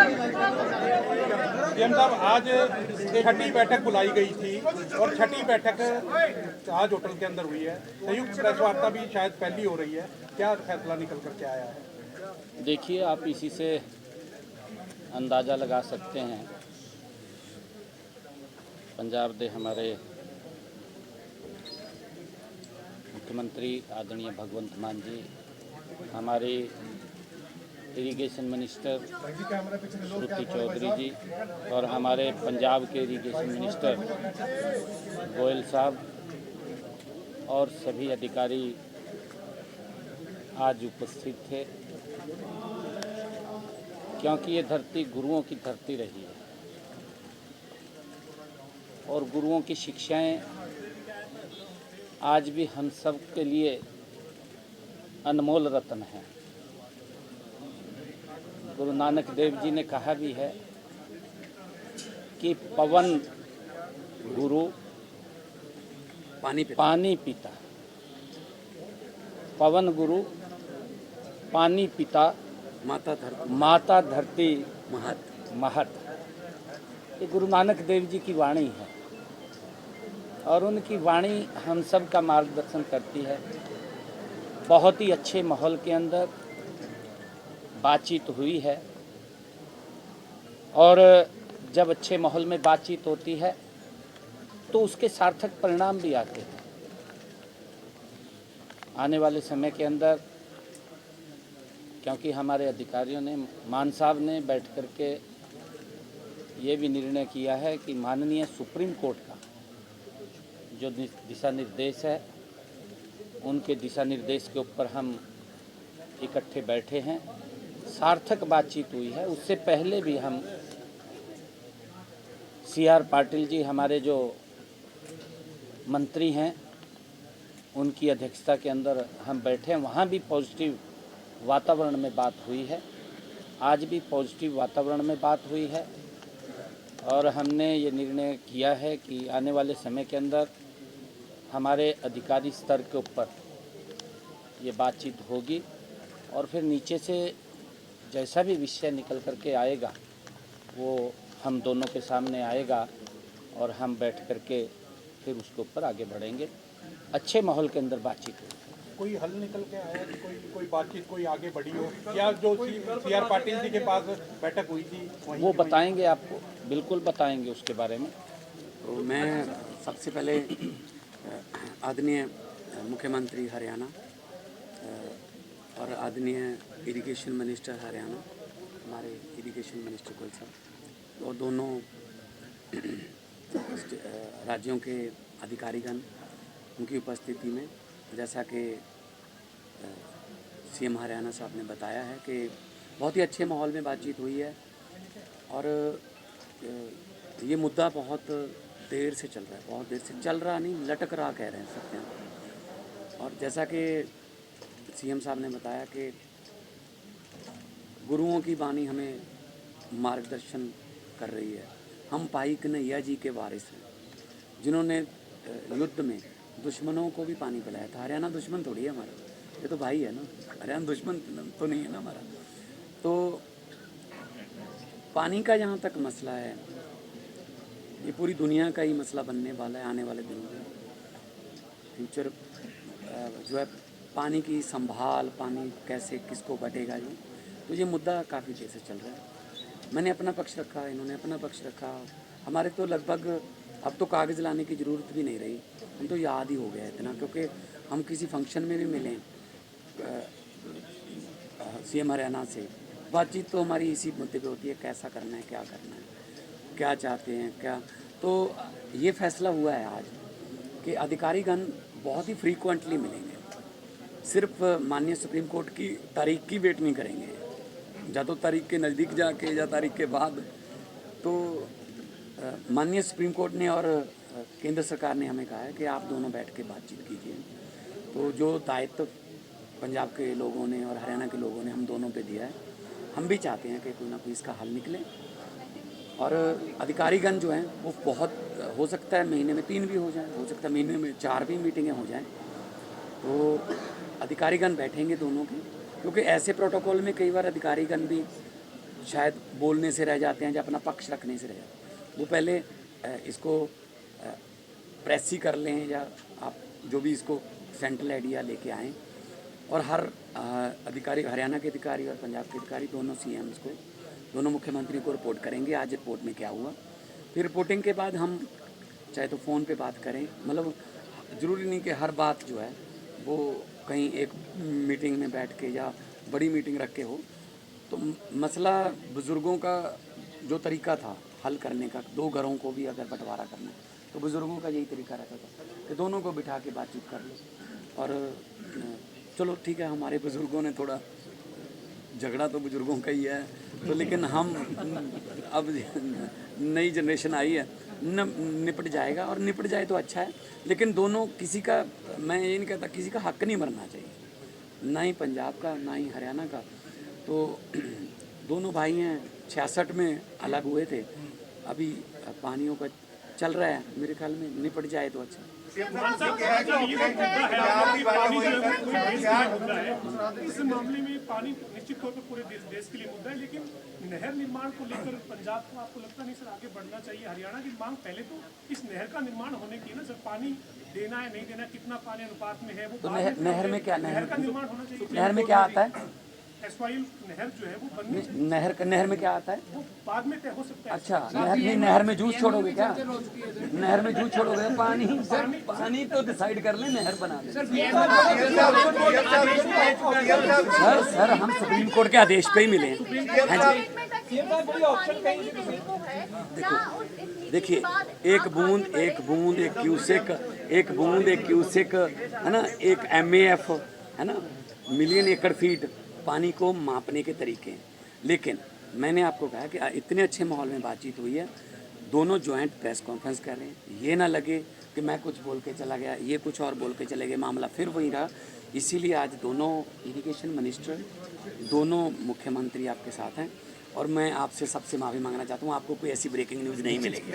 CM साहब, आज छठी बैठक बुलाई गई थी और छठी बैठक आज होटल के अंदर हुई है। संयुक्त प्रेस वार्ता भी शायद पहली हो रही है, क्या फैसला निकल करके आया है? देखिए, आप इसी से अंदाज़ा लगा सकते हैं। पंजाब दे हमारे मुख्यमंत्री आदरणीय भगवंत मान जी, हमारे इरिगेशन मिनिस्टर श्रुति चौधरी जी और हमारे पंजाब के इरिगेशन मिनिस्टर गोयल साहब और सभी अधिकारी आज उपस्थित थे, क्योंकि ये धरती गुरुओं की धरती रही है और गुरुओं की शिक्षाएं आज भी हम सब के लिए अनमोल रत्न हैं। गुरु नानक देव जी ने कहा भी है कि पवन गुरु पानी पिता, पवन गुरु पानी पिता माता धरती महत। ये गुरु नानक देव जी की वाणी है और उनकी वाणी हम सब का मार्गदर्शन करती है। बहुत ही अच्छे माहौल के अंदर बातचीत हुई है और जब अच्छे माहौल में बातचीत होती है तो उसके सार्थक परिणाम भी आते हैं। आने वाले समय के अंदर, क्योंकि हमारे अधिकारियों ने, मान साहब ने बैठ कर के ये भी निर्णय किया है कि माननीय सुप्रीम कोर्ट का जो दिशा निर्देश है, उनके दिशा निर्देश के ऊपर हम इकट्ठे बैठे हैं। सार्थक बातचीत हुई है। उससे पहले भी हम CR पाटिल जी, हमारे जो मंत्री हैं, उनकी अध्यक्षता के अंदर हम बैठे हैं। वहाँ भी पॉजिटिव वातावरण में बात हुई है। आज भी पॉजिटिव वातावरण में बात हुई है और हमने ये निर्णय किया है कि आने वाले समय के अंदर हमारे अधिकारी स्तर के ऊपर ये बातचीत होगी और फिर नीचे से जैसा भी विषय निकल कर के आएगा वो हम दोनों के सामने आएगा और हम बैठ कर के फिर उसके ऊपर आगे बढ़ेंगे। अच्छे माहौल के अंदर बातचीत होगी। कोई हल निकल के आया कि कोई बातचीत कोई आगे बढ़ी हो? क्या जो CR पाटिल जी के पास बैठक हुई थी वो बताएंगे आपको, बिल्कुल बताएंगे उसके बारे में। तो मैं सबसे पहले आदरणीय मुख्यमंत्री हरियाणा और आदरणीय इरिगेशन मिनिस्टर हरियाणा, हमारे इरिगेशन मिनिस्टर गोयल साहब और दोनों राज्यों के अधिकारीगण, उनकी उपस्थिति में, जैसा कि CM हरियाणा साहब ने बताया है कि बहुत ही अच्छे माहौल में बातचीत हुई है और ये मुद्दा बहुत देर से चल रहा है, बहुत देर से चल रहा नहीं, लटक रहा कह रहे हैं सकते हैं। और जैसा कि CM साहब ने बताया कि गुरुओं की वाणी हमें मार्गदर्शन कर रही है। हम पाई कन्हैया जी के वारिस हैं, जिन्होंने युद्ध में दुश्मनों को भी पानी पिलाया था। हरियाणा दुश्मन थोड़ी है हमारा, ये तो भाई है ना। हरियाणा दुश्मन तो नहीं है ना हमारा। तो पानी का जहाँ तक मसला है, ये पूरी दुनिया का ही मसला बनने वाला है आने वाले दिनों में। फ्यूचर जो है पानी की संभाल, पानी कैसे किसको बटेगा, जो तो ये मुद्दा काफ़ी देर से चल रहा है। मैंने अपना पक्ष रखा, इन्होंने अपना पक्ष रखा। हमारे तो लगभग अब तो कागज़ लाने की ज़रूरत भी नहीं रही, हम तो याद ही हो गया इतना, क्योंकि हम किसी फंक्शन में भी मिले CM हरियाणा से, बातचीत तो हमारी इसी मुद्दे पे होती है, कैसा करना है, क्या करना है, क्या चाहते हैं, क्या। तो ये फैसला हुआ है आज कि अधिकारीगण बहुत ही फ्रीक्वेंटली मिलेंगे, सिर्फ माननीय सुप्रीम कोर्ट की तारीख की वेट नहीं करेंगे, या तो तारीख के नज़दीक जाके या तारीख के बाद। तो माननीय सुप्रीम कोर्ट ने और केंद्र सरकार ने हमें कहा है कि आप दोनों बैठ के बातचीत कीजिए। तो जो दायित्व पंजाब के लोगों ने और हरियाणा के लोगों ने हम दोनों पे दिया है, हम भी चाहते हैं कि कोई ना कोई इसका हल निकले। और अधिकारीगण जो हैं वो बहुत, हो सकता है महीने में 3 भी हो जाए, हो सकता है महीने में 4 भी मीटिंगें हो जाएं। तो अधिकारीगण बैठेंगे दोनों के, क्योंकि ऐसे प्रोटोकॉल में कई बार अधिकारीगण भी शायद बोलने से रह जाते हैं या अपना पक्ष रखने से रह जाते हैं। वो पहले इसको प्रेस ही कर लें या आप जो भी इसको सेंट्रल आइडिया लेके आएँ, और हर अधिकारी, हरियाणा के अधिकारी और पंजाब के अधिकारी दोनों CMs को, दोनों मुख्यमंत्री को रिपोर्ट करेंगे आज रिपोर्ट में क्या हुआ। फिर रिपोर्टिंग के बाद हम चाहे तो फ़ोन पे बात करें, मतलब ज़रूरी नहीं कि हर बात जो है वो कहीं एक मीटिंग में बैठ के या बड़ी मीटिंग रख के हो। तो मसला बुज़ुर्गों का जो तरीका था हल करने का, 2 घरों को भी अगर बंटवारा करना है तो बुज़ुर्गों का यही तरीका रहता था कि दोनों को बिठा के बातचीत कर लो। और चलो ठीक है, हमारे बुज़ुर्गों ने थोड़ा, झगड़ा तो बुज़ुर्गों का ही है, तो लेकिन हम अब नई जनरेशन आई है, निपट जाएगा, और निपट जाए तो अच्छा है। लेकिन दोनों, किसी का, मैं ये नहीं कहता किसी का हक नहीं मरना चाहिए, ना ही पंजाब का ना ही हरियाणा का। तो दोनों भाई हैं, 66 में अलग हुए थे, अभी पानियों का चल रहा है, मेरे ख्याल में निपट जाए तो अच्छा। इस मामले में पानी निश्चित तौर पर पूरे देश के लिए मुद्दा है, लेकिन नहर निर्माण को लेकर पंजाब को आपको लगता नहीं सर आगे बढ़ना चाहिए? हरियाणा की मांग पहले तो इस नहर का निर्माण होने की है ना सर, पानी देना है नहीं देना, कितना पानी अनुपात में है वो तो नहर में क्या, नहर का निर्माण होना चाहिए। नहर में क्या आता है? एस्वाइल नहर जो है वो बननी, नहर में क्या आता है? वो बाद में तय हो सकता है। अच्छा, नहर में जूस छोड़ोगे क्या? नहर में जूस छोड़ोगे? पानी तो डिसाइड कर ले, नहर बना दे। सर हम सुप्रीम कोर्ट के आदेश पे ही मिले हैं। देखिए, एक बूंद एक क्यूसेक, एक बूंद एक क्यूसेक, है ना, एक MAF, है ना, मिलियन एकड़ फीट पानी को मापने के तरीके हैं। लेकिन मैंने आपको कहा कि इतने अच्छे माहौल में बातचीत हुई है, दोनों जॉइंट प्रेस कॉन्फ्रेंस कर रहे हैं, ये ना लगे कि मैं कुछ बोल के चला गया, ये कुछ और बोल के चले गए, मामला फिर वही रहा। इसीलिए आज दोनों इरिगेशन मिनिस्टर, दोनों मुख्यमंत्री आपके साथ हैं, और मैं आपसे सबसे माफ़ी मांगना चाहता हूँ, आपको कोई ऐसी ब्रेकिंग न्यूज़ नहीं मिलेगी।